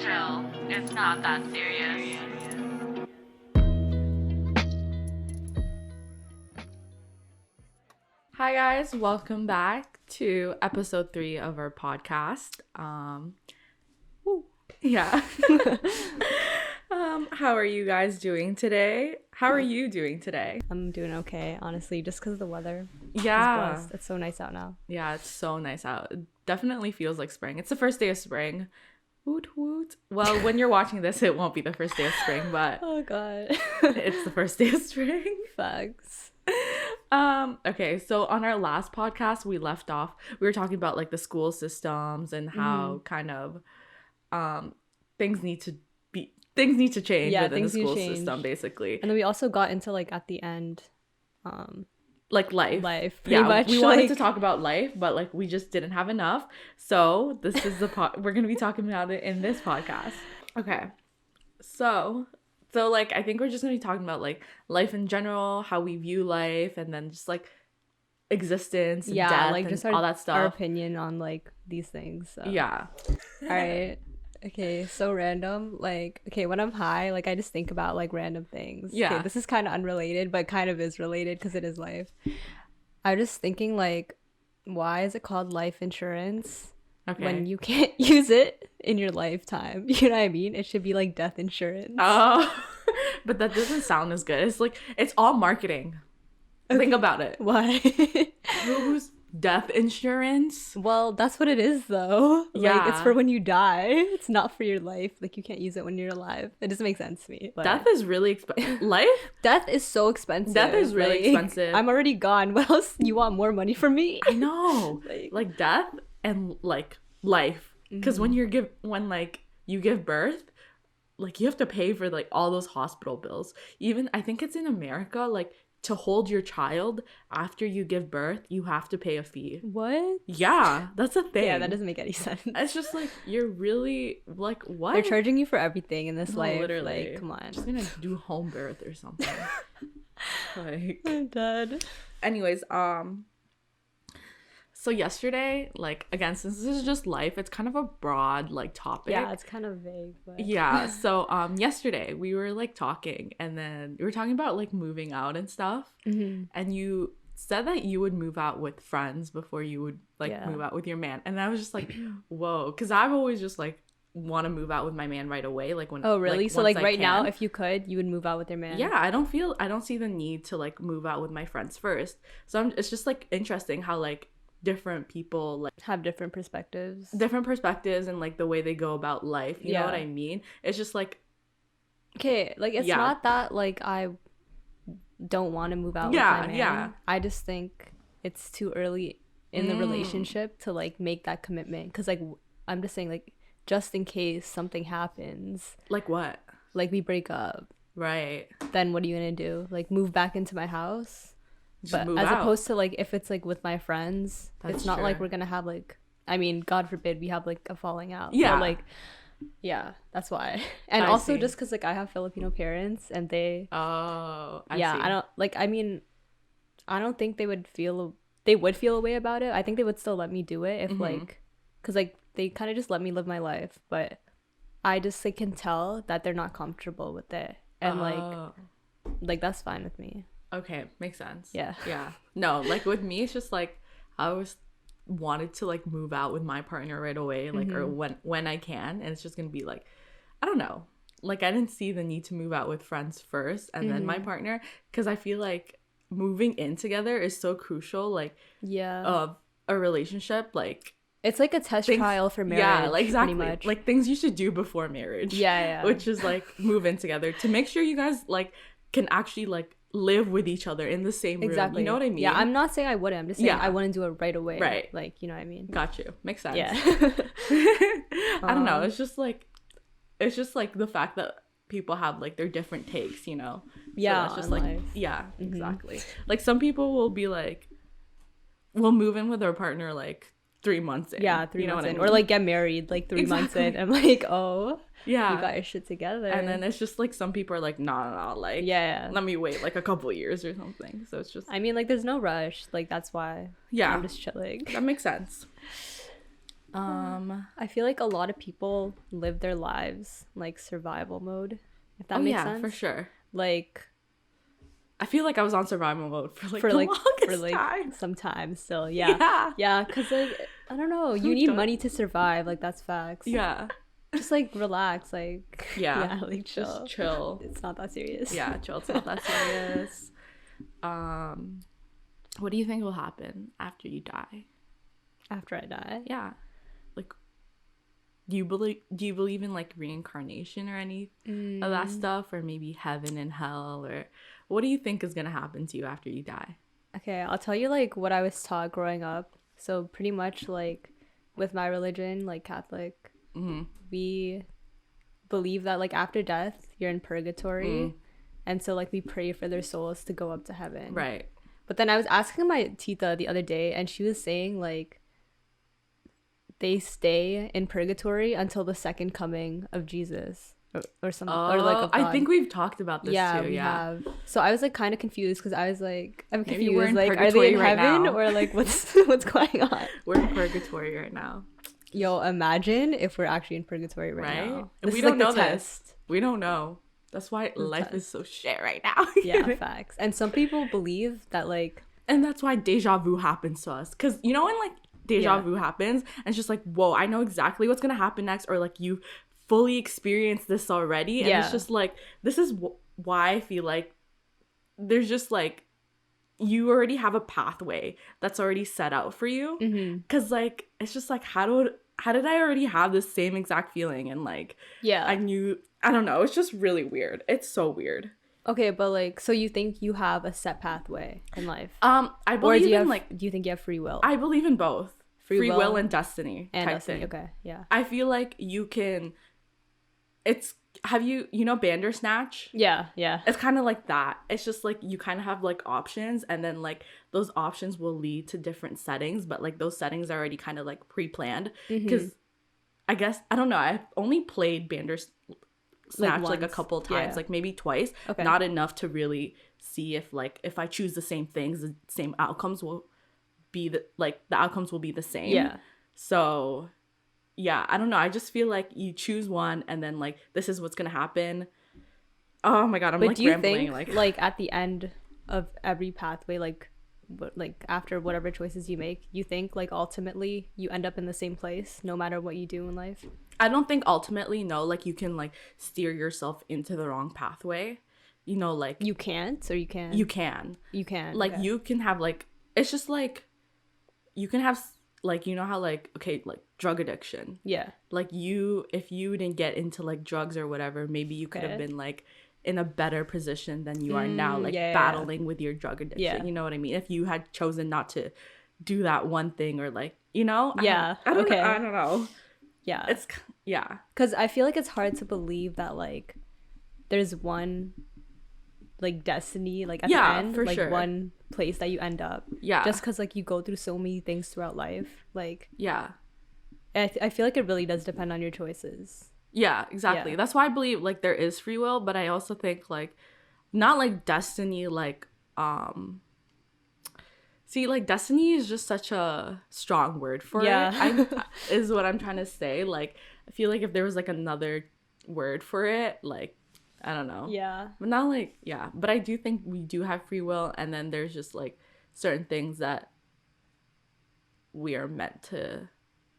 chill. It's not that serious. Hi guys, welcome back to episode 3 of our podcast. Yeah. How are you guys doing today? How are you doing today? I'm doing okay, honestly, just because of the weather. Yeah. It's so nice out now. Yeah, it's so nice out. It definitely feels like spring. It's the first day of spring. Woot woot. Well, when you're watching this, it won't be the first day of spring, but Oh god. it's the first day of spring. Facts. Okay, so on our last podcast we left off, we were talking about like the school systems and how kind of things need to change within the school system, basically. And then we also got into like at the end like life pretty much. We wanted to talk about life, but like we just didn't have enough, so this is the we're gonna be talking about it in this podcast. Okay, so like I think we're just gonna be talking about like life in general, how we view life, and then just like existence and death, like just all that stuff, our opinion on like these things. So. Yeah. All right. Okay, so random. Like, okay, when I'm high, like I just think about like random things. Yeah. Okay, this is kind of unrelated, but kind of is related because it is life. I'm just thinking like, why is it called life insurance? Okay. When you can't use it in your lifetime. You know what I mean? It should be like death insurance. Oh, but that doesn't sound as good. It's like, it's all marketing. Okay. Think about it. Why? Who's death insurance? Well, that's what it is though. Yeah. Like, it's for when you die. It's not for your life. Like, you can't use it when you're alive. It doesn't make sense to me. But death is really expensive. Life? Death is so expensive. Death is really expensive. I'm already gone. What else? You want more money from me? I know. Like death and like life. Because when you give birth, like you have to pay for like all those hospital bills. Even I think it's in America, like to hold your child after you give birth, you have to pay a fee. What? Yeah, that's a thing. Yeah, that doesn't make any sense. It's just like, you're really like, what? They're charging you for everything in this life. Literally. Like, come on. I'm just gonna do home birth or something. Like, I'm dead. Anyways, so yesterday, like, again, since this is just life, it's kind of a broad like topic. Yeah, it's kind of vague, but yeah. So yesterday we were like talking, and then we were talking about like moving out and stuff, and you said that you would move out with friends before you would like move out with your man, and I was just like, whoa, because I've always just like want to move out with my man right away, like when. Oh really? Like, so like right now, if you could, you would move out with your man? Yeah, I don't see the need to like move out with my friends first. So it's just like interesting how like different people like have different perspectives and like the way they go about life, you know what I mean? It's just like, okay, like it's not that like I don't want to move out with my man. I just think it's too early in the relationship to like make that commitment, because like I'm just saying, like, just in case something happens, like what, like we break up, right? Then what are you gonna do? Like move back into my house? But as opposed to like if it's like with my friends, it's not like we're gonna have like, I mean, God forbid we have like a falling out. Yeah. But, like, yeah, that's why. And also just because like I have Filipino parents and they. Oh. I don't like. I mean, I don't think they would feel a way about it. I think they would still let me do it if like, because like they kind of just let me live my life, but I just like can tell that they're not comfortable with it, and like that's fine with me. Okay, makes sense. Yeah. No, like with me, it's just like I always wanted to like move out with my partner right away, like or when I can, and it's just gonna be like, I don't know, like I didn't see the need to move out with friends first and then my partner, because I feel like moving in together is so crucial, like of a relationship. Like it's like a test trial for marriage. Yeah, like exactly, pretty much. Like things you should do before marriage. Yeah. Which is like move in together to make sure you guys like can actually like live with each other in the same room. Exactly. You know what I mean? Yeah, I'm not saying I wouldn't. I'm just saying I wouldn't do it right away. Right. Like, you know what I mean? Got you. Makes sense. Yeah. I don't know. It's just like the fact that people have like their different takes, you know? Yeah. So it's just like life. Yeah, exactly. Like some people will be like, we'll move in with our partner like 3 months in. Yeah, 3 months in. I mean? Or like get married like 3 months in. I'm like, oh. Yeah, you got your shit together. And then it's just like some people are like, no, like, let me wait like a couple years or something. So it's just, I mean, like there's no rush, like that's why I'm just chilling. That makes sense. I feel like a lot of people live their lives like survival mode, if that oh makes yeah, sense. for sure. Like I feel like I was on survival mode for for the like longest time. some time still. Yeah. Yeah, cuz like I don't know, you need money to survive, like that's facts. Yeah. Just like relax, like Yeah. like chill. Just chill. It's not that serious. Yeah, chill. It's not that serious. What do you think will happen after you die? After I die. Yeah. Like, do you believe in like reincarnation or any of that stuff, or maybe heaven and hell, or what do you think is gonna happen to you after you die? Okay, I'll tell you like what I was taught growing up. So pretty much like with my religion, like Catholic, we believe that like after death you're in purgatory, and so like we pray for their souls to go up to heaven. Right. But then I was asking my tita the other day, and she was saying like they stay in purgatory until the second coming of Jesus or something, or like of God. I think we've talked about this too. We Yeah. have. So I was like kind of confused because I was like, I'm Maybe confused. we're in Like, are they purgatory in right heaven now. or like what's going on? We're in purgatory right now. Yo, imagine if we're actually in purgatory right now. And This we is don't like know the this. test. We don't know. That's why life test. is so shit right now. Yeah, facts. And some people believe that like And that's why deja vu happens to us. Because you know when like deja Yeah. vu happens and it's just like, whoa, I know exactly what's going to happen next. Or like you fully experienced this already. And it's just like, this is why I feel like there's just like, you already have a pathway that's already set out for you. Because like, it's just like, how did I already have this same exact feeling? And like, I don't know. It's just really weird. It's so weird. Okay, but like, so you think you have a set pathway in life? I believe do you think you have free will? I believe in both. Free will and destiny and type destiny. thing. Okay, yeah. I feel like you can, have you know Bandersnatch? Yeah. It's kind of like that. It's just like you kind of have like options, and then like those options will lead to different settings, but like those settings are already kind of like pre-planned. Because I guess, I don't know, I've only played Bandersnatch like a once. couple times, Yeah. like maybe twice. Okay. Not enough to really see if I choose the same things, the same outcomes will be the outcomes will be the same. Yeah. So yeah, I don't know. I just feel like you choose one and then like this is what's gonna happen. Oh my god, I'm But like do you rambling. think like at the end of every pathway, like after whatever choices you make, you think like ultimately you end up in the same place no matter what you do in life? I don't think ultimately, no, like you can like steer yourself into the wrong pathway. You know, like You can't, or you can? you can. You can. Like okay. you can have like, it's just like you can have like, you know how like, okay, like drug addiction. Yeah. Like if you didn't get into like drugs or whatever, maybe you could have Okay. been like in a better position than you are now, like yeah. battling with your drug addiction. Yeah. You know what I mean? If you had chosen not to do that one thing, or like, you know? Yeah, I don't okay. know. I don't know. Yeah. Yeah. Because I feel like it's hard to believe that like there's one like destiny like at the end, for like sure. one place that you end up. Yeah. Just because like you go through so many things throughout life, like Yeah. I feel like it really does depend on your choices. Yeah, exactly. Yeah. That's why I believe like there is free will, but I also think like not like destiny, like see, like destiny is just such a strong word for it. Is what I'm trying to say. Like I feel like if there was like another word for it, like I don't know. Yeah. But not like, yeah. But I do think we do have free will, and then there's just like certain things that we are meant to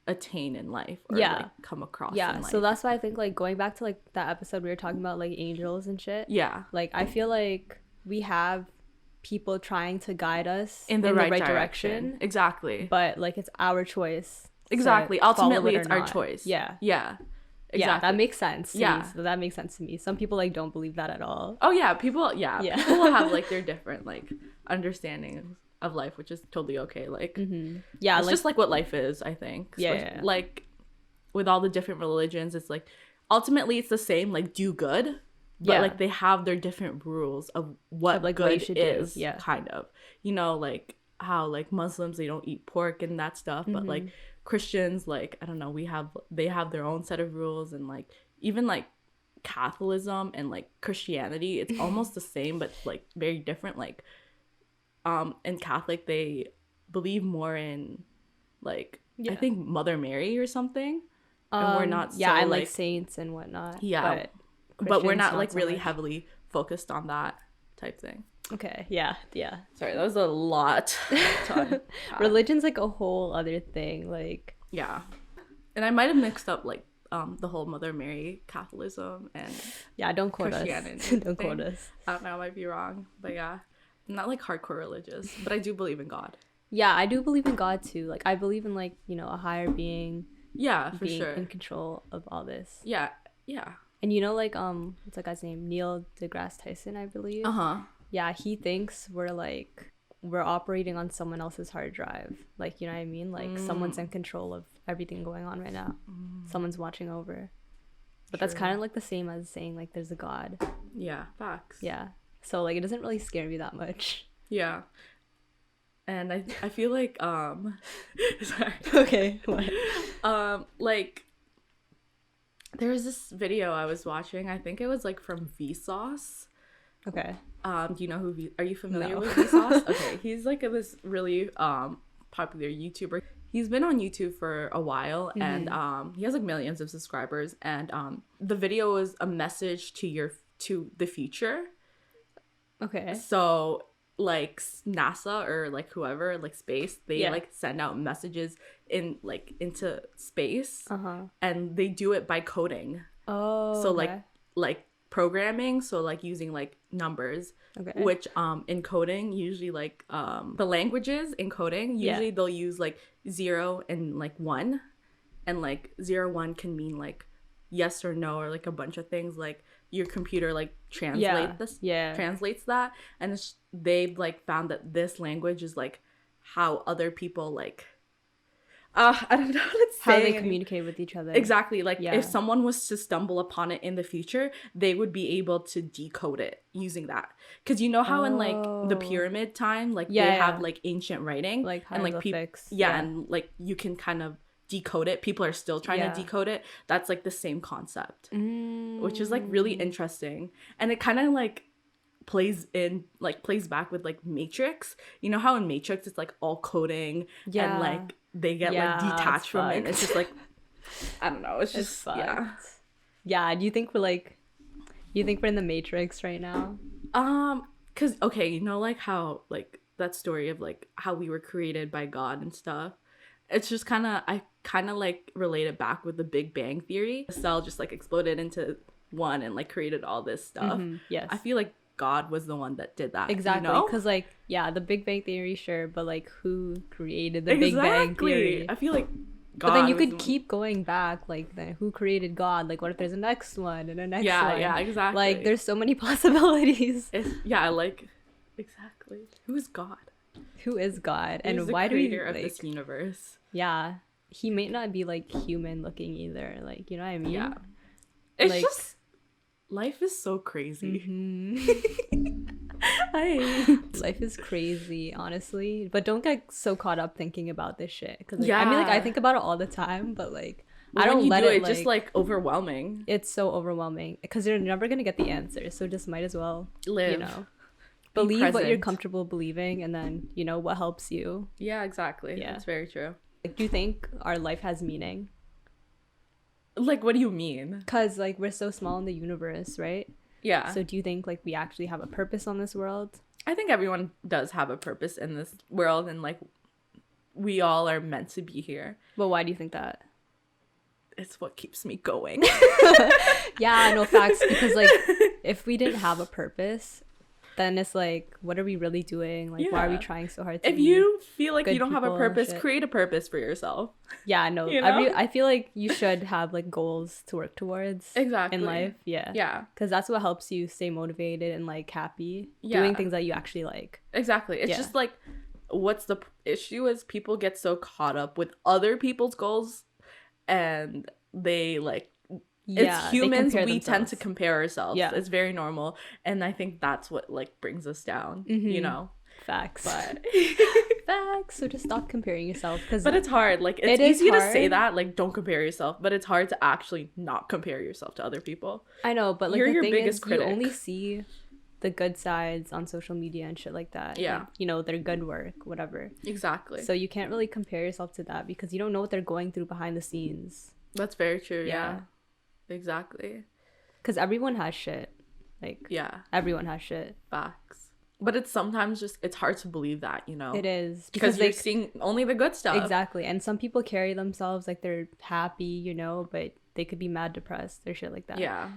attain in life or like come across in life. So that's why I think like going back to like that episode we were talking about like angels and shit. Yeah. Like I feel like we have people trying to guide us In the right direction. Exactly. But like it's our choice. Exactly. to follow Ultimately, it or it's our not. choice. Yeah. Yeah. Exactly. Yeah, that makes sense. To Yeah. me. So that makes sense to me. Some people like don't believe that at all. Oh yeah, people. Yeah, Yeah. people will have like their different like understandings of life, which is totally okay. Like, Yeah, it's like just like what life is. I think. Yeah, Especially, yeah. Like, with all the different religions, it's like ultimately it's the same. Like, do good, but Yeah. like they have their different rules of what Of, like, good what you should do. is. Yeah. Kind of. You know, like how like Muslims, they don't eat pork and that stuff, but like Christians, like I don't know, they have their own set of rules, and like even like Catholicism and like Christianity, it's almost the same but like very different. Like in Catholic, they believe more in like I think Mother Mary or something. And we're not yeah, so, and like saints and whatnot. Yeah, but we're Christians, not like so really much. heavily focused on that type thing. Okay, yeah. Sorry, that was a lot to unpack. Religion's like a whole other thing. Like, Yeah, and I might have mixed up like the whole Mother Mary Catholicism and yeah, don't quote us. Christianity Don't quote thing. us. I don't know, I might be wrong, but yeah, I'm not like hardcore religious, but I do believe in God. Yeah, I do believe in God too. Like, I believe in like, you know, a higher being Yeah, for being sure. in control of all this. Yeah. And you know, like, what's that guy's name? Neil deGrasse Tyson, I believe. Yeah, he thinks we're operating on someone else's hard drive. Like, you know what I mean? Like, someone's in control of everything going on right now. Someone's watching over. But that's True. kind of like the same as saying like there's a God. Yeah, facts. Yeah. So like it doesn't really scare me that much. Yeah. And I feel like sorry. Okay. What? Like there was this video I was watching. I think it was like from Vsauce. Okay. Do you know are you familiar No. with Vsauce? Okay, he's like this really popular YouTuber. He's been on YouTube for a while, and he has like millions of subscribers. And the video is a message to the future. Okay. So like NASA or like whoever, like space, they like send out messages into space, and they do it by coding. Oh. So okay. like programming, so like using like numbers, Okay. which in coding usually like the languages in coding usually they'll use like 0 and like 1, and like 0 1 can mean like yes or no, or like a bunch of things. Like your computer like translates that, and they've like found that this language is like how other people like I don't know how to say How they communicate with each other. Exactly. Like if someone was to stumble upon it in the future, they would be able to decode it using that. Because you know how in like the pyramid time, like they have like ancient writing, like and like hieroglyphics. and like you can kind of decode it. People are still trying to decode it. That's like the same concept, which is like really interesting, and it kind of like plays back with like Matrix. You know how in Matrix it's like all coding and like they get like detached from it, and it's just like I don't know, it's just yeah. Do you think we're in the Matrix right now? Because okay, you know like how like that story of like how we were created by God and stuff. It's just I kind of like relate it back with the Big Bang Theory. The cell just like exploded into one and like created all this stuff. Yes. I feel like God was the one that did that. Exactly. Because like the Big Bang Theory, sure, but like who created the Big Bang Theory? I feel like God. But then you could keep going back, like then who created God? Like what if there's a next one and a next one? Yeah, exactly. Like there's so many possibilities. Exactly. Who is God? Who is God? He's And why do we creator of this universe? Yeah. He may not be like human looking either. Like, you know what I mean? Yeah. It's like, just life is so crazy. Life is crazy, honestly. But don't get so caught up thinking about this shit. Because I mean, like I think about it all the time, but like I don't let it. Just like overwhelming. It's so overwhelming because you're never gonna get the answer. So just might as well live. You know, believe what you're comfortable believing, and then you know what helps you. Yeah, exactly. Yeah, that's very true. Like, do you think our life has meaning? Like, what do you mean? Because like we're so small in the universe, right? Yeah. So do you think like we actually have a purpose on this world? I think everyone does have a purpose in this world, and like we all are meant to be here. But why do you think that? It's what keeps me going. Yeah, no, facts. Because like if we didn't have a purpose, then it's like, what are we really doing? Like, why are we trying so hard to if you feel like you don't have a purpose, create a purpose for yourself. Yeah, no, you know? I feel like you should have like goals to work towards in life. Yeah, because that's what helps you stay motivated and like happy doing things that you actually like. Exactly. It's just like, what's the issue is people get so caught up with other people's goals, and they like it's humans, we tend to compare ourselves. It's very normal, and I think that's what like brings us down. You know, facts. But facts. So just stop comparing yourself, but it's hard. Like it's easy to say that, like don't compare yourself, but it's hard to actually not compare yourself to other people. I know, but like you're the your thing biggest is, critic. You only see the good sides on social media and shit like that. Yeah. Like, you know, their good work, whatever. Exactly. So you can't really compare yourself to that because you don't know what they're going through behind the scenes. That's very true. Yeah. Exactly. Because everyone has shit. Like, yeah, everyone has shit. Facts. But it's sometimes just, it's hard to believe that, you know? It is. Because you're seeing only the good stuff. Exactly. And some people carry themselves like they're happy, you know, but they could be mad depressed or shit like that. Yeah.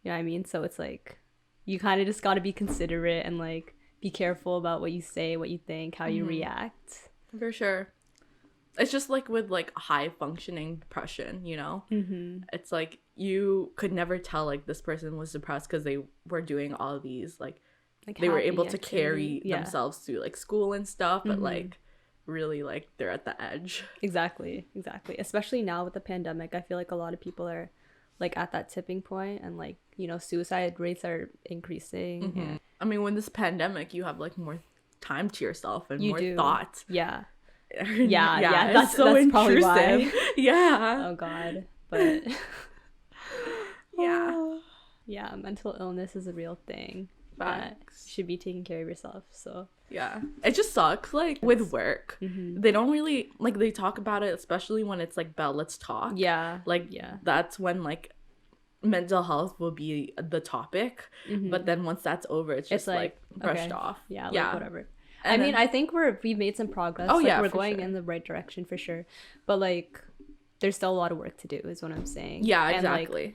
You know what I mean? So it's like, you kind of just got to be considerate and like be careful about what you say, what you think, how you react. For sure. It's just like with like high functioning depression, you know? It's like you could never tell like this person was depressed because they were doing all of these like they were able to carry themselves through like school and stuff, but like really like they're at the edge. Exactly. Especially now with the pandemic, I feel like a lot of people are like at that tipping point, and like, you know, suicide rates are increasing. And I mean, when this pandemic, you have like more time to yourself and more thoughts. Yeah, that's so intrusive. Probably why. Yeah. Oh God, but yeah, mental illness is a real thing. Facts. You should be taking care of yourself. So yeah, it just sucks. Like with work, they don't really like, they talk about it, especially when it's like Belle, let's talk. That's when like mental health will be the topic, but then once that's over, it's just like brushed off. Like, whatever. And I mean, I think we've made some progress. We're going in the right direction for sure, but like there's still a lot of work to do is what I'm saying. Yeah, exactly. And,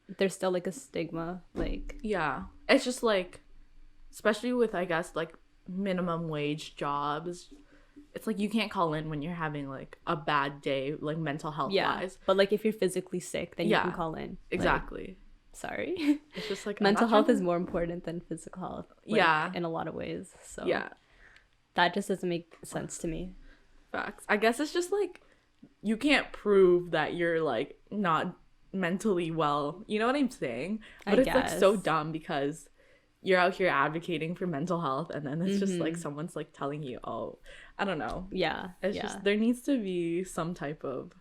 like, there's still like a stigma, like, it's just like, especially with, I guess, like minimum wage jobs, it's like you can't call in when you're having like a bad day, like mental health wise, but like if you're physically sick, then you can call in. Exactly. Like, sorry. It's just like mental health is more important than physical health, like, in a lot of ways. So that just doesn't make sense to me. Facts. I guess it's just like you can't prove that you're like not mentally well, you know what I'm saying? But it's like so dumb because you're out here advocating for mental health, and then it's just like someone's like telling you, oh, I don't know. It's just, there needs to be some type of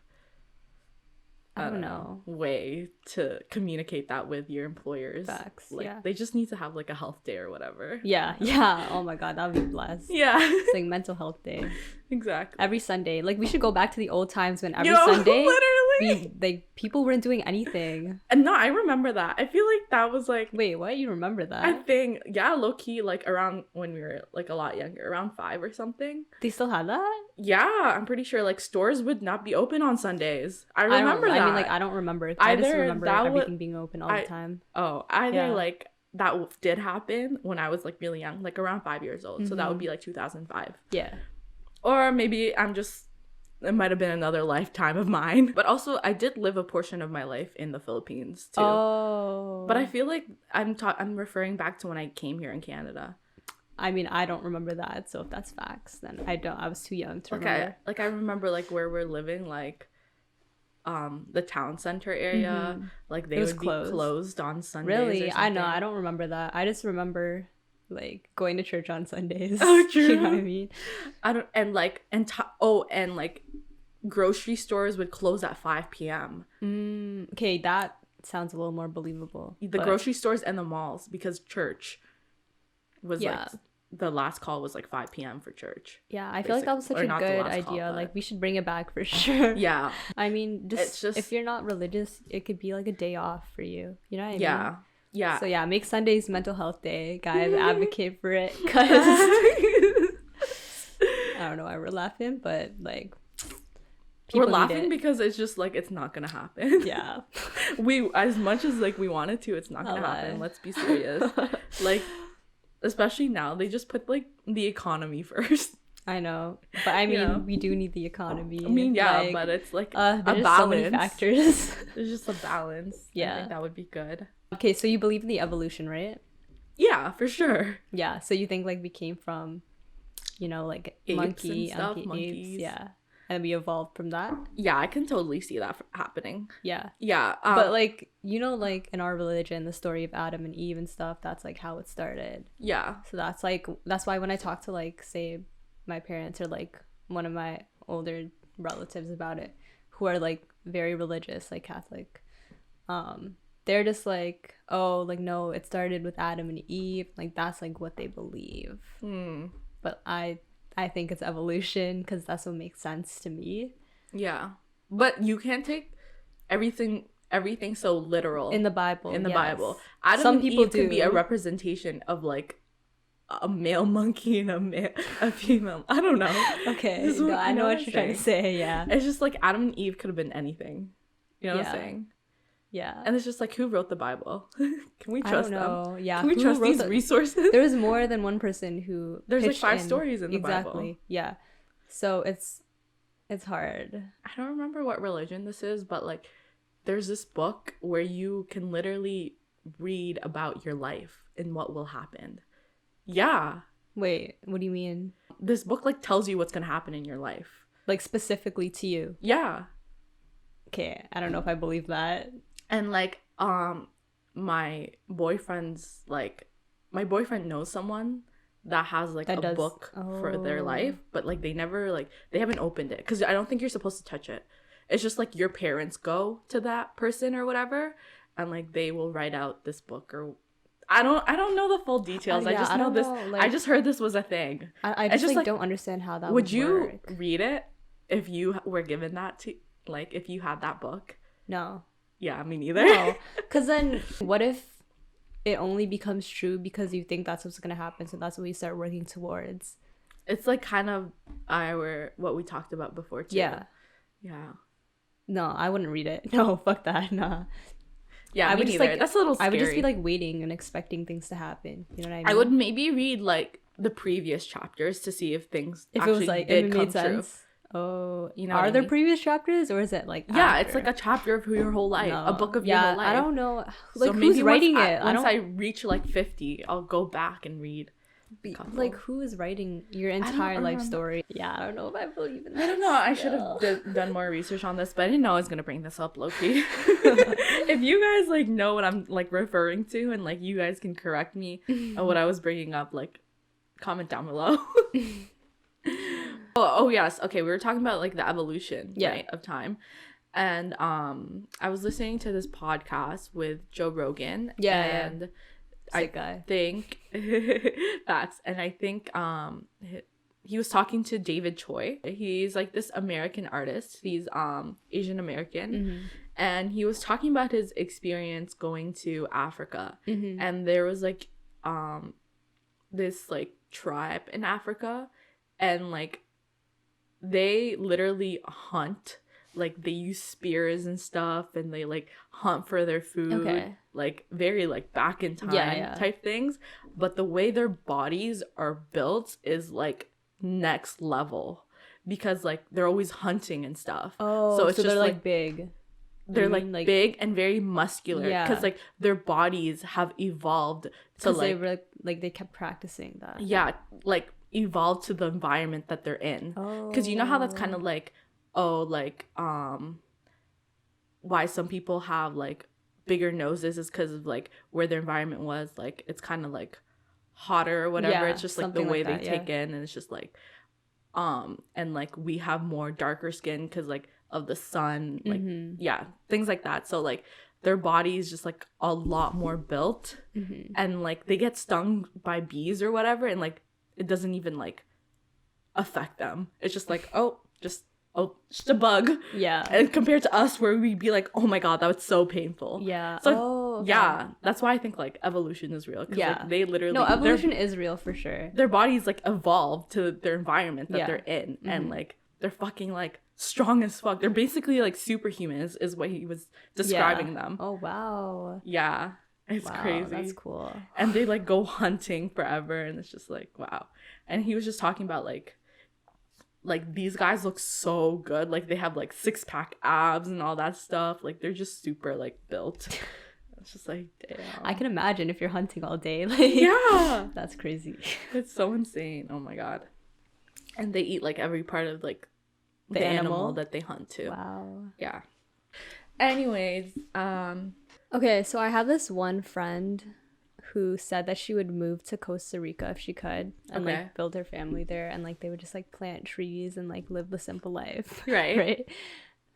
I don't know way to communicate that with your employers. Facts. Like they just need to have like a health day or whatever. Oh my God, that would be blessed. It's like mental health day. Exactly. Every Sunday, like we should go back to the old times when every Sunday like people weren't doing anything. And no, I remember that. I feel like that was like, wait, what? You remember that? I think low-key, like around when we were like a lot younger, around 5 or something. They still had that? Yeah, I'm pretty sure like stores would not be open on Sundays. I remember that. I mean, like, I don't remember. I just remember everything being open all the time. Like that did happen when I was like really young, like around 5 years old. So that would be like 2005. Yeah. Or maybe it might have been another lifetime of mine. But also, I did live a portion of my life in the Philippines too. Oh. But I feel like I'm referring back to when I came here in Canada. I mean, I don't remember that. So if that's facts, then I don't. I was too young to remember. Like I remember like where we're living, like the town center area, like they would be closed on Sundays. Really? I know. I don't remember that. I just remember like going to church on Sundays. Oh, true. You know what I mean? And like grocery stores would close at 5 p.m. Okay, that sounds a little more believable. The grocery stores and the malls, because church was like the last call was like 5 p.m. for church. Yeah, I feel like that was such a good idea. Like we should bring it back for sure. Yeah. I mean, just if you're not religious, it could be like a day off for you. You know what I mean? Yeah. So yeah, make Sundays mental health day, guys. Advocate for it, because I don't know why we're laughing, but like we're laughing because it's just like it's not gonna happen. Yeah. We, as much as like we wanted to, it's not gonna happen. Let's be serious. Like, especially now, they just put like the economy first. I know, but I mean, we do need the economy. I mean, but it's like a balance. So many factors. There's just a balance. Yeah, I think that would be good. Okay, so you believe in the evolution, right? Yeah, for sure. Yeah, so you think like we came from, you know, like monkeys, yeah, and we evolved from that. Yeah, I can totally see that happening. Yeah. But like, you know, like in our religion, the story of Adam and Eve and stuff, that's like how it started. Yeah. So that's why when I talk to like, say, my parents or like one of my older relatives about it, who are like very religious, like Catholic, they're just like, oh, like, no, it started with Adam and Eve. Like, that's like what they believe. But I think it's evolution because that's what makes sense to me. Yeah, but you can't take everything so literal In the Bible. Bible. Adam Some and people Eve could be a do. representation of like a male monkey and a female. I don't know. Okay, This is no, what- I you know know what what you're I'm trying to say. Yeah. It's just like Adam and Eve could have been anything. You know what I'm Yeah. saying? Yeah. And it's just like, who wrote the Bible? Can we I trust don't them? know. Yeah. Can we who trust wrote these the- resources? There was more than one person who There's like pitched 5 in. stories in the Exactly. Bible. Yeah. So it's hard. I don't remember what religion this is, but like there's this book where you can literally read about your life and what will happen. Yeah. Wait, what do you mean? This book like tells you what's going to happen in your life. Like specifically to you? Yeah. Okay, I don't know if I believe that. And like my boyfriend knows someone that has like That a does- book for their Oh. life, but like they never like they haven't opened it because I don't think you're supposed to touch it. It's just like your parents go to that person or whatever, and like they will write out this book or I don't know the full details. I Yeah, just I know don't this. know, I like- just heard this was a thing. I It's just just, like like, don't understand how that Would would you work. read it if you were given that to like if you had that book? No. Yeah, me neither. No. Because then what if it only becomes true because you think that's what's going to happen, so that's what you start working towards? It's like kind of what we talked about before too. Yeah. Yeah. No, I wouldn't read it. No, fuck that. Nah. Yeah, I me would just neither. like That's a little scary. I would just be like waiting and expecting things to happen. You know what I mean? I would maybe read like the previous chapters to see if things if it actually was like did if it come made true. sense. Oh, You know what are I there mean? previous chapters or is it like Yeah, it's after? like a chapter of your whole life, a book of your whole life. I don't know. So Like maybe who's writing it? Once I I don't reach like 50, I'll go back and read. couple. like who is writing your entire life story. Yeah, I don't know if I believe in that. I don't know. I should have done more research on this, but I didn't know I was gonna bring this up, low-key. If you guys like know what I'm like referring to, and like you guys can correct me on what I was bringing up, like comment down below. Oh yes. Okay, we were talking about like the evolution, right, of time, and I was listening to this podcast with Joe Rogan. And Sick guy. think facts, and I think he was talking to David Choi. He's like this American artist. He's Asian American, and he was talking about his experience going to Africa, and there was like this like tribe in Africa, and like they literally hunt. Like they use spears and stuff, and they like hunt for their food, like very like back in time type things. But the way their bodies are built is like next level, because like they're always hunting and stuff. Oh, so it's just they're like big. they're like big and very muscular, because like their bodies have evolved to like they were like they kept practicing that. like evolved to the environment that they're in. Because you know how that's kind of like why some people have like bigger noses is because of like where their environment was, like it's kind of like hotter or whatever. It's just like the way they take in, and it's just like and like we have more darker skin because like of the sun, like things like that. So like their body is just like a lot more built, and like they get stung by bees or whatever, and like it doesn't even like affect them. It's just like just a bug. Yeah. And compared to us, where we'd be like, oh my god, that was so painful. Yeah. So that's why I think like evolution is real. Like, they literally evolution is real for sure. Their bodies like evolved to their environment that they're in, and like they're fucking like strong as fuck. They're basically like superhumans, is what he was describing them. Oh wow. Yeah. It's crazy. That's cool. And they like go hunting forever, and it's just like wow. And he was just talking about like these guys look so good, like they have like 6-pack abs and all that stuff, like they're just super like built. It's just like damn. I can imagine if you're hunting all day, like that's crazy. It's so insane. Oh my god. And they eat like every part of like the animal that they hunt too. Wow. Yeah. Anyways, okay, so I have this one friend who said that she would move to Costa Rica if she could, and like build her family there, and like they would just like plant trees and like live the simple life. Right.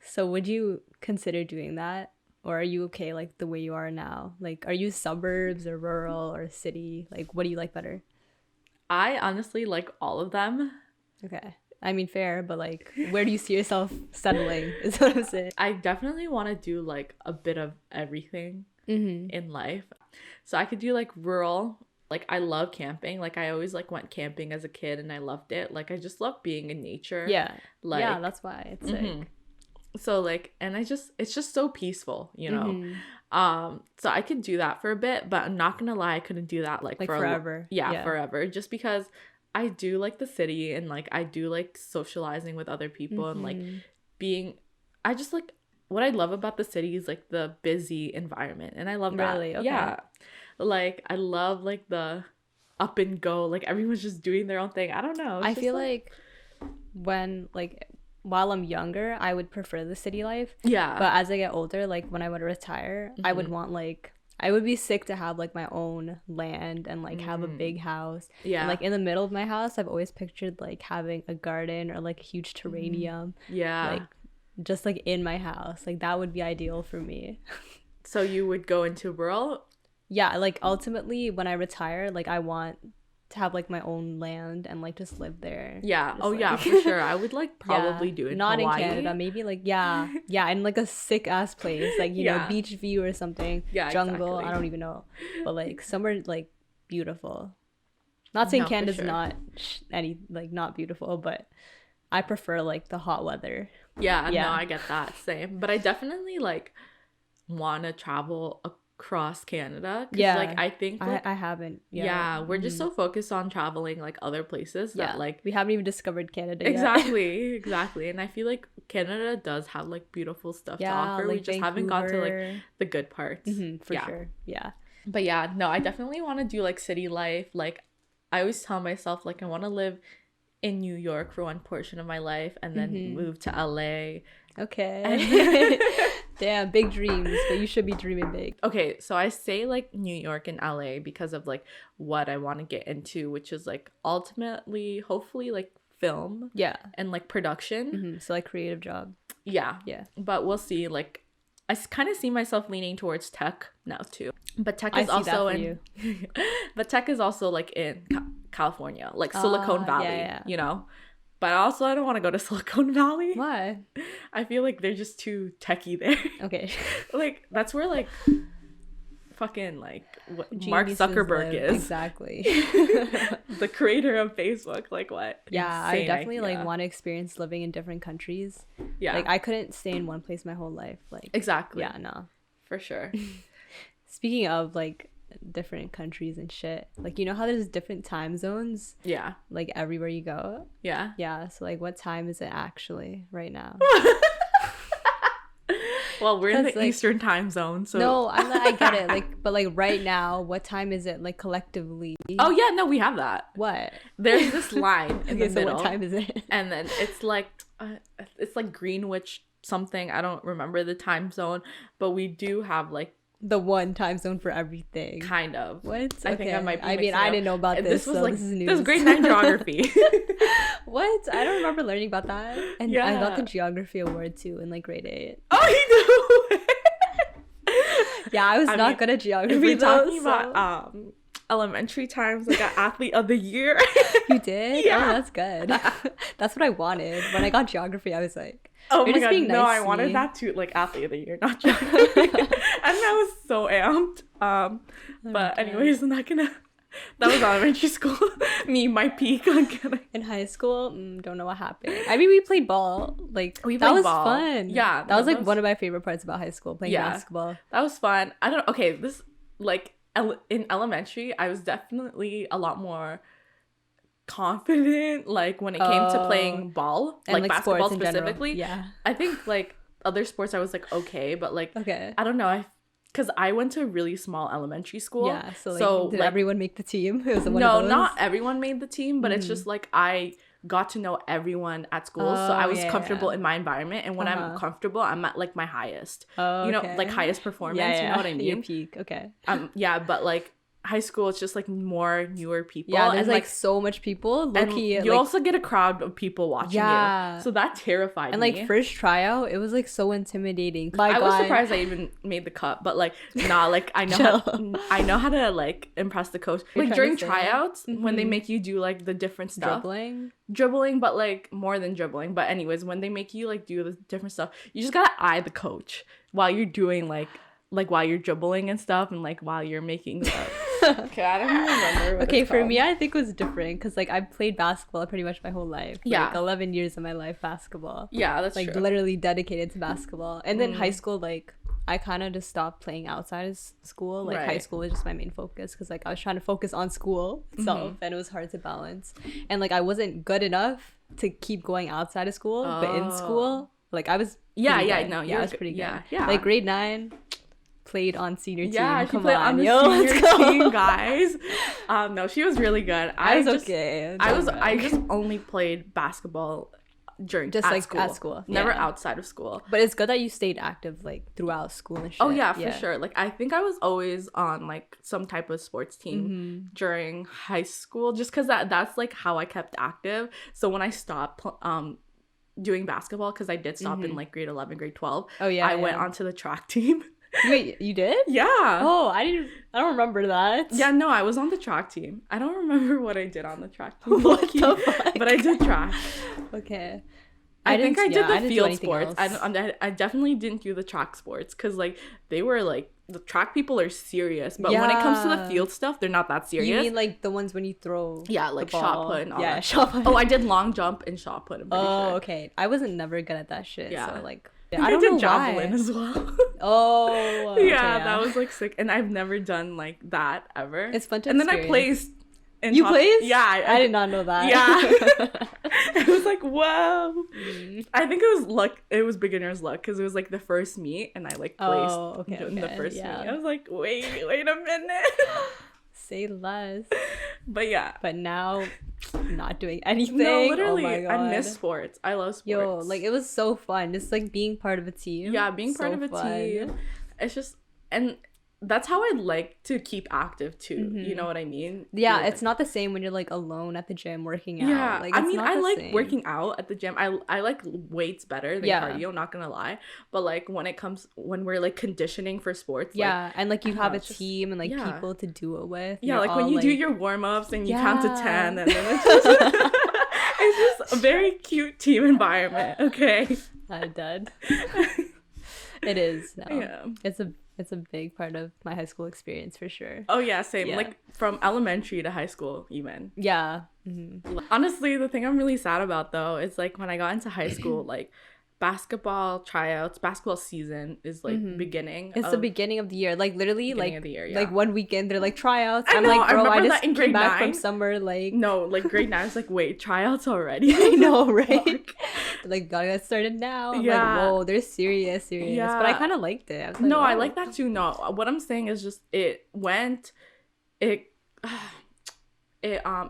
So would you consider doing that, Or are you okay like the way you are now? Like, are you suburbs or rural or city? Like, what do you like better? I honestly like all of them. Okay. I mean, fair, but like, where do you see yourself settling? Is what I'm saying. I definitely want to do like a bit of everything in life. So I could do like rural. Like, I love camping. Like, I always like went camping as a kid and I loved it. Like, I just love being in nature. Yeah. Like, yeah, that's why it's sick. So like, and it's just so peaceful, you know. So I could do that for a bit, but I'm not gonna lie, I couldn't do that like for forever. Yeah, forever. Just because I do like the city and like I do like socializing with other people and like being. I just like what I love about the city is like the busy environment, and I love that. Really? Okay. Yeah, like I love like the up and go. Like everyone's just doing their own thing. I don't know. I feel like when like. While I'm younger, I would prefer the city life. Yeah. But as I get older, like when I would retire, I would want like I would be sick to have like my own land and like have a big house. Yeah. And like in the middle of my house, I've always pictured like having a garden or like a huge terrarium. Yeah. Like just like in my house. Like that would be ideal for me. So you would go into rural? Yeah, like ultimately when I retire, like I want to have like my own land and like just live there. Yeah. Just, Oh like... yeah, for sure. I would like probably do it. Not Hawaii. in Canada, maybe like yeah, in like a sick ass place, like you know, beach view or something. Yeah, jungle. exactly. I don't even know, but like somewhere like beautiful. Not saying Canada's not any like not beautiful, but I prefer like the hot weather. Yeah. No, I get that. Same. But I definitely like want to travel across Canada. Yeah. Like I think like, I haven't. Yeah. We're just so focused on traveling like other places that like we haven't even discovered Canada yet. Exactly. And I feel like Canada does have like beautiful stuff to offer. Like we just haven't got to like the good parts. For sure. Yeah. But yeah, no, I definitely want to do like city life. Like I always tell myself like I want to live in New York for one portion of my life and then move to LA. Okay. Damn, big dreams, but you should be dreaming big. Okay, so I say like New York and LA because of like what I want to get into, which is like ultimately, hopefully like film. Yeah. And like production. So like creative job. Yeah. Yeah. But we'll see. Like I kind of see myself leaning towards tech now too. But tech is also in but tech is also like in California, like Silicon Valley, you know. But also I don't want to go to Silicon Valley. Why? I feel like they're just too techie there. Okay. Like that's where like fucking like what Mark Zuckerberg is. Exactly. The creator of Facebook. Like what? Yeah, Insane I definitely idea. like want to experience living in different countries. Yeah. Like I couldn't stay in one place my whole life. Like exactly. Yeah, no. For sure. Speaking of like different countries and shit, like you know how there's different time zones? Yeah. Like everywhere you go? Yeah. Yeah, so like what time is it actually right now? Well, we're in the like, Eastern time zone, so no, I get it. Like, but like right now, what time is it? Like collectively? Oh yeah, no, we have that. What? There's this line in the so middle. what time is it? And then it's like Greenwich something. I don't remember the time zone, but we do have like the one time zone for everything. Kind of. What? I think I might be I mean, I didn't know about this. This was so like this is news. this was grade 9 geography. What? I don't remember learning about that. And yeah. I got the geography award too in like grade 8. Oh, you do. Yeah, I was not good at geography. If we're talking about elementary times, I got athlete of the year. You did? Yeah. Oh, that's good. That's what I wanted. When I got geography, I was like, oh my god, nice no, I wanted that too, like athlete of the year, not geography. And I was so amped. But anyways, I'm not gonna. That was elementary school. Me, my peak. I'm kidding. In high school, don't know what happened. I mean, we played ball. Like that was ball. Fun. Yeah, that was like one of my favorite parts about high school. Playing basketball. That was fun. I don't. Okay, this like in elementary, I was definitely a lot more confident. Like when it came to playing ball, and, like basketball specifically. Yeah, I think like other sports, I was like okay, but like okay, I don't know. Because I went to a really small elementary school. Yeah, so did everyone make the team? It was one no, of those? Not everyone made the team, but it's just like I got to know everyone at school, so I was comfortable in my environment. And when I'm comfortable, I'm at like my highest. You know, like highest performance. You know what I mean? Your peak. Okay. Yeah, but like high school, it's just like more newer people. Yeah, there's and, like so much people. and Low-key, you like, also get a crowd of people watching you. So that terrified and me. like first tryout, it was like so intimidating. I was surprised I even made the cut, but like nah, like I know how to like impress the coach. Like during tryouts, when they make you do like the different stuff, dribbling, but like more than dribbling. But anyways, when they make you like do the different stuff, you just gotta eye the coach while you're doing like while you're dribbling and stuff, and like while you're making the okay, I don't even remember what it's for called. me, I think it was different because like I played basketball pretty much my whole life. Like 11 years of my life basketball. Yeah, that's like true. literally dedicated to basketball. And then high school, like I kind of just stopped playing outside of school. Like high school was just my main focus because like I was trying to focus on school itself, and it was hard to balance. And like I wasn't good enough to keep going outside of school, but in school, like I was I was pretty good. Yeah. Like grade 9. Played on senior team. Yeah, she played on the senior team, guys. No, she was really good. I just only played basketball during at school. Never outside of school. But it's good that you stayed active like throughout school and shit. Oh yeah, for sure. Like I think I was always on like some type of sports team during high school, just because that's like how I kept active. So when I stopped doing basketball, because I did stop in like grade 11, grade 12. I went onto the track team. Wait, you did? Yeah. Oh, I don't remember that. Yeah, no, I was on the track team. I don't remember what I did on the track team. What the fuck? But I did track. Okay. I think I did the field sports. I definitely didn't do the track sports because like they were like the track people are serious, but when it comes to the field stuff, they're not that serious. You mean like the ones when you throw? Yeah, like shot put and all that. Shot put. Oh, I did long jump and shot put. I'm pretty sure. Okay. I wasn't never good at that shit. Yeah. So like. I don't know javelin as well. Oh. Okay, yeah, that was like sick, and I've never done like that ever. It's fun to And experience. then I placed. You placed? Yeah, I did not know that. Yeah. I was like, whoa. I think it was luck. It was beginner's luck because it was like the first meet, and I like placed in the first meet. I was like, wait a minute. Say less. But yeah. But now, not doing anything. No, literally. Oh my God. I miss sports. I love sports. Yo, like it was so fun. Just like being part of a team. Yeah, being part of a team. It's just, and that's how I like to keep active too. You know what I mean? Yeah, it's not the same when you're like alone at the gym working out. Yeah, like, I mean, I like same. working out at the gym. I like weights better than cardio, not gonna lie. But like when we're like conditioning for sports, and like you have a team and like people to do it with. Yeah, like when you do your warm-ups and you count to 10 and then it's just it's just a very cute team environment. Okay. I'm dead. It is. No. Yeah. It's a big part of my high school experience for sure. Oh yeah, same. Like from elementary to high school even. Yeah. Honestly, the thing I'm really sad about though is like when I got into high school, like basketball tryouts, basketball season is like beginning. It's the beginning of the year. Like literally like of the year, like 1 weekend they're like tryouts. I'm like, bro, I just came back from summer like no, like grade 9 is like wait, tryouts already. I know, right? Like gotta get started now. I'm like, whoa, they're serious. But I kind of liked it. I was like, I like that too. No, what I'm saying is just it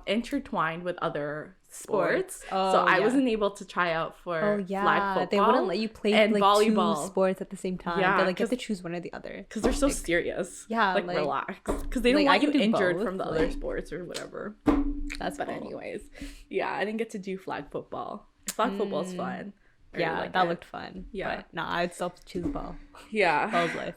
intertwined with other sports. So I wasn't able to try out for flag football. They wouldn't let you play and like volleyball. 2 sports at the same time. Yeah, they like you have to choose one or the other because they're so serious. Yeah, like relax because they don't like, want you injured both, from the other sports or whatever. But anyways, yeah, I didn't get to do flag football. Flag football's fun. Yeah, that looked fun. Yeah, but nah, I'd still choose ball. Yeah, ball's life.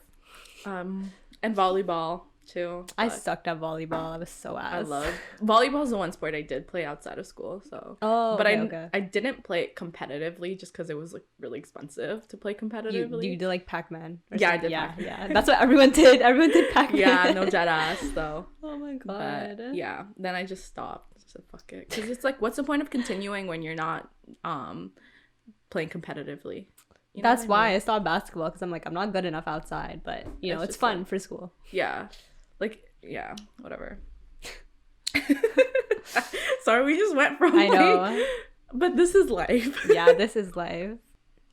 And volleyball too. I sucked at volleyball. I was so ass. I love volleyball's the one sport I did play outside of school. So I didn't play it competitively just because it was like really expensive to play competitively. You did like Pac-Man. Yeah, I did. Yeah. That's what everyone did. Everyone did Pac-Man. Yeah, no dead ass though. Oh my God. But, yeah. Then I just stopped. So fuck it. Because it's like, what's the point of continuing when you're not playing competitively? You know That's why I stopped basketball because I'm like, I'm not good enough outside, but you know, it's fun for school. Yeah. Like, yeah, whatever. Sorry, we just went from I know. But this is life. Yeah, this is life.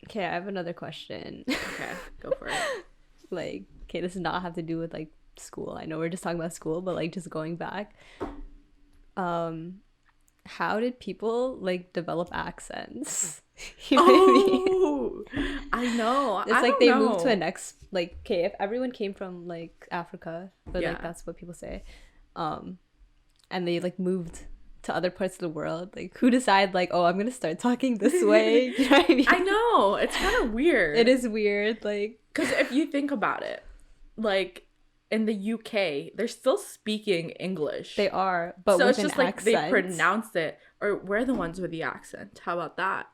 Okay, I have another question. Okay, go for it. Like, okay, this does not have to do with like school. I know we're just talking about school, but like just going back. How did people like develop accents? You know what I mean? I know. It's like they moved to a next like, okay, if everyone came from like Africa, but like that's what people say. and they like moved to other parts of the world. Like, who decide like, oh, I'm gonna start talking this way? You know what I mean? I know, it's kind of weird. It is weird, like, because if you think about it, like in the UK, they're still speaking English. they are, but so with it's just an like accent. they pronounce it, or we're the ones with the accent. How about that?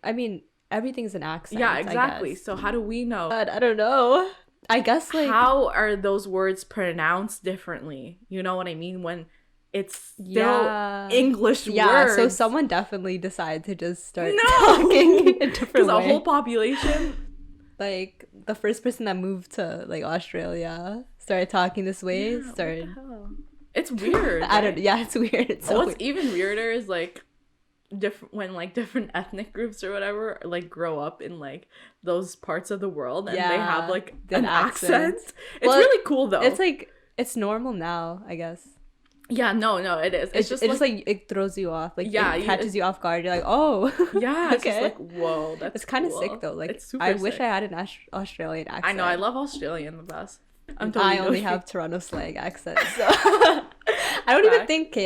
I mean, everything's an accent. Yeah, I exactly. guess. So how do we know? But I don't know. I guess like How are those words pronounced differently? You know what I mean? When it's still Yeah. English yeah. words. So someone definitely decided to just start No! talking a different Because way. the whole population. Like the first person that moved to like Australia started talking this way. Yeah, started. what the hell? It's weird. I don't. right? Yeah, it's weird. It's so What's weird. even weirder is like when like different ethnic groups or whatever like grow up in like those parts of the world and they Yeah, have like the an accent. accent. It's Well, really cool though. It's like it's normal now, I guess. yeah, no, it is. It's just like it throws you off. Like Yeah, it catches you off guard. You're like, oh, yeah, it's just okay. like whoa, that's It's kind of cool. sick though. Like It's super I wish sick. I had an Australian accent. I know, I love Australian the best. I only have Toronto slang accent, so I don't even Fact. think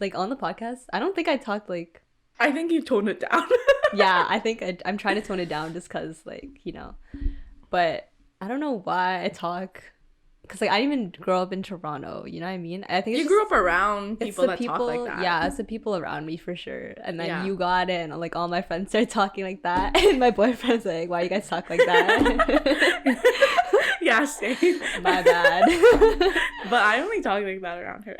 like on the podcast. I don't think I talk like. I think you toned it down. Yeah, I think I'm trying to tone it down just because like but I don't know why I talk. Because like I didn't even grow up in Toronto, you know what I mean? I think it's You grew up around it's people the that talk like that. Yeah, it's the people around me for sure. And then Yeah. you got it, and like all my friends started talking like that, and my boyfriend's like, "Why you guys talk like that?" Yeah, same. My bad. But I only talk like that around her.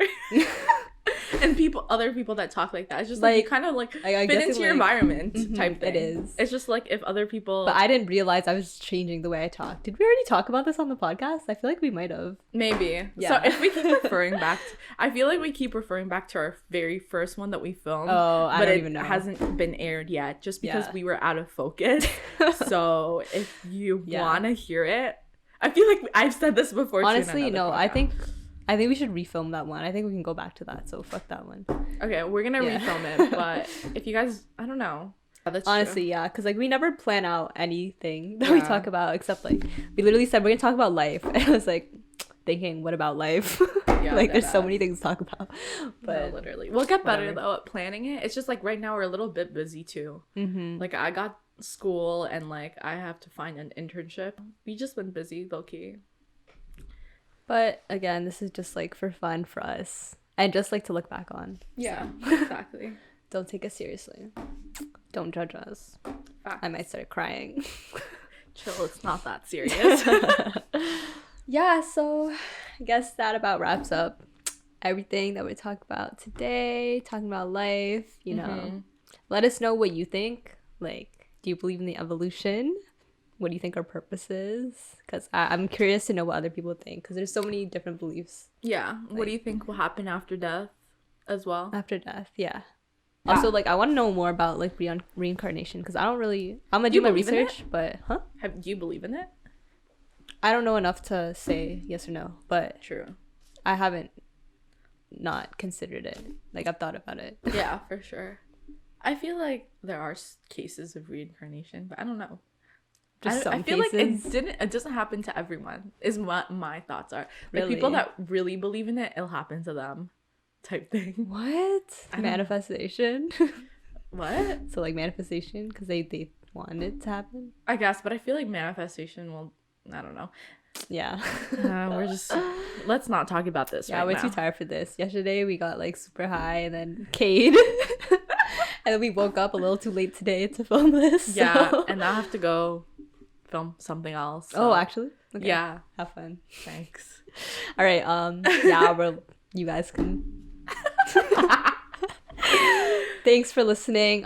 And other people that talk like that, it's just like you Like, kind of like I fit guess into it, your like- environment Mhm, type thing. it is. It's just like if other people, But I didn't realize I was changing the way I talk. Did we already talk about this on the podcast? I feel like we might have. maybe. Yeah. So if we keep referring back, I feel like we keep referring back to our very first one that we filmed. Oh, I but don't it even know. hasn't been aired yet, just because Yeah. we were out of focus. So if you Yeah. wanna hear it, I feel like I've said this before. too in Honestly, another no. I podcast. think we should refilm that one. I think we can go back to that. So fuck that one. Okay, we're gonna Yeah. refilm it, but if you guys, I don't know. Yeah, that's Honestly, true. yeah, because like we never plan out anything that we Yeah. talk about except like we literally said we're gonna talk about life, and I was like thinking, what about life? Yeah, like there's so deadass. many things to talk about. But But literally, we'll get better whatever. though at planning it. It's just like right now we're a little bit busy too. mm-hmm. Like I got school and like I have to find an internship. We just been busy, low key. But again, this is just like for fun for us, and just like to look back on. Yeah, exactly. Don't take us seriously. Don't judge us. Facts. I might start crying. Chill. It's not that serious. Yeah, so I guess that about wraps up everything that we talked about today, talking about life, you know. Mhm. Let us know what you think. Like, do you believe in the evolution? What do you think our purpose is? Because I'm curious to know what other people think, because there's so many different beliefs Yeah. What do you think will happen after death as well? after death. Yeah. Yeah. Also, like, I want to know more about, like, reincarnation, because I don't really... I'm going to You do my believe in it? research, but... Huh? Do you believe in it? I don't know enough to say yes or no, but True. I haven't not considered it. Like, I've thought about it. Yeah, for sure. I feel like there are cases of reincarnation, but I don't know. Just I some feel like cases. it doesn't happen to everyone. Is what my thoughts are. Like people Really? that really believe in it, it'll happen to them, type thing. What? I don't- Manifestation? What? So, like, manifestation? Because they want it to happen? I guess, but I feel like manifestation will. I don't know. Yeah. We're just. Let's not talk about this. Yeah, right we're now. too tired for this. Yesterday, we got, like, super high, and then Cade. And then we woke up a little too late today to film this. Yeah, so- and I have to go film something else. Oh, so- actually? Okay. Yeah. Have fun. Thanks. All right. Yeah, you guys can. Thanks for listening.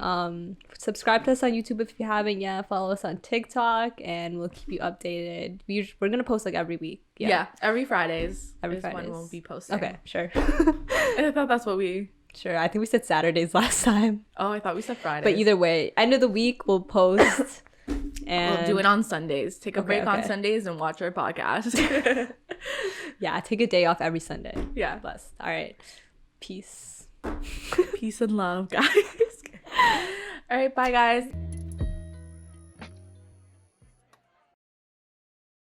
Subscribe to us on YouTube if you haven't yet. Follow us on TikTok, and we'll keep you updated. We're gonna post like every week. Yeah, every Fridays. Every is when Fridays. we'll be posting. Okay. Sure. I thought that's what we. Sure. I think we said Saturdays last time, Oh, I thought we said Fridays. but either way, end of the week we'll post. And we'll do it on Sundays. Take a Okay, break on okay. Sundays and watch our podcast. yeah, take a day off every Sunday. Yeah. Blessed. All right. Peace. Peace and love, guys. All right, bye, guys.